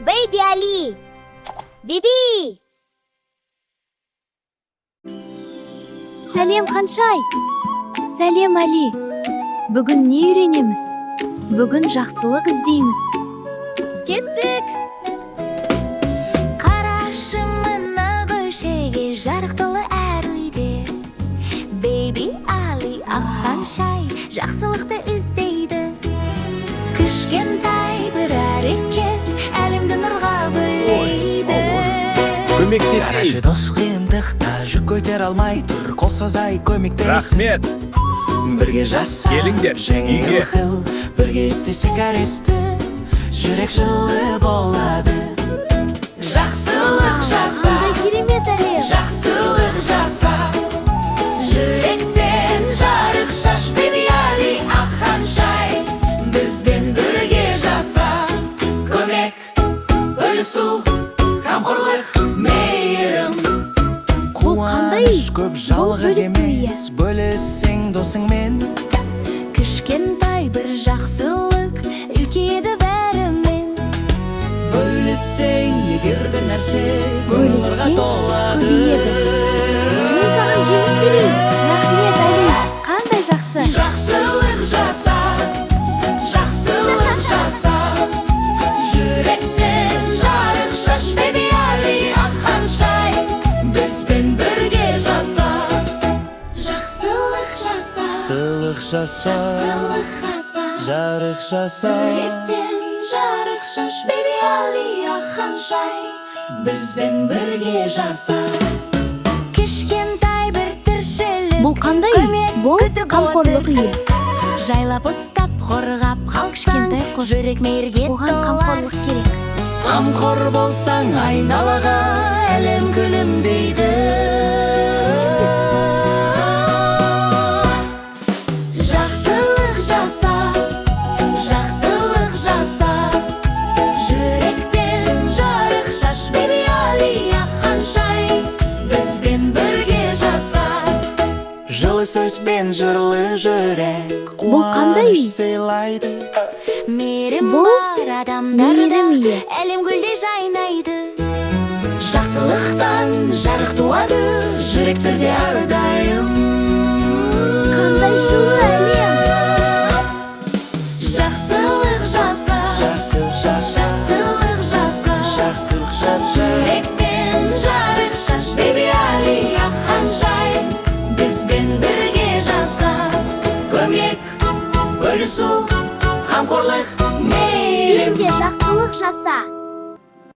Baby Ali. Биби. Сәлем Қаншай. Сәлем Али. Бүгін не үйренеміз? Бүгін жақсылық іздейміз. Кеттік. Қарашы мына көшеге, жарық толы әр үйде. Baby Ali ақ Қаншай жақсылықты іздейді. Кішкентай бір әрекет әлемді нұрға бөлейді. Көмектесейік. Дос қиындықта жүк көтер алмай тұр, қол созай көмектесейік. Рахмет. Бірге жасап Келіңдер, үйге. Бірге істесек әр істі, жүрек жылы болады. Жақсылық жаса, Керемет Али. жақсылық жаса, жүректен жарық шаш. Baby Ali ақ Қаншай, бізбен бірге жаса. Көмек, бөлісу, қамқорлық, мейірім. Қуаныш көп жалғыз емес, бөлісең досыңмен. Кішкентай бір жақсылық үлкейеді бәрімен. Бөлісең егер бір нәрсе көңілға толады. Мен саған жеміс берейін. Рахмет Али. Қандай жақсы. Жақсылық жаса, жақсылық жаса, жүректен жарық шаш. Baby Ali ақ Қаншай, бізбен бірге жаса. Жақсылық жаса, Жақсылық жаса, жақсылық жаса, жарық жаса, жүректен жарық шаш. Baby Ali ақ Қаншай, бізбен бірге жаса. Кішкентай бір тіршілік, Бұл қандай үй? көмек Бұл күтіп қамқорлық отыр. үйі. Жайлап ұстап қорғап қалсаң, Кішкентай қыз. жүрек мейірге Оған толар. қамқорлық керек. қамқор болсаң айналаға, әлем күлімдейді. Жақсылық жаса, жақсылық жаса, жүректен жарық шаш. Baby Ali ақ Қаншай, бізбен бірге жаса. Жылы сөзбен жырлы жүрек, Бұл қандай үй? қуаныш сыйлайды. Мейірім Бұл бар адамдарда, мейірім үйі. әлем гүлдей жайнайды. Жақсылықтан жарық туады, жүректерде әрдайым. Қандай жылы әлем. Жақсылық жаса, Жақсылық жаса, жақсылық жаса, жақсылық жаса, жүректен жарық шаш. Baby Ali ақ Қаншай, бізбен бірге жаса. көмек, бөлісу, қамқорлық,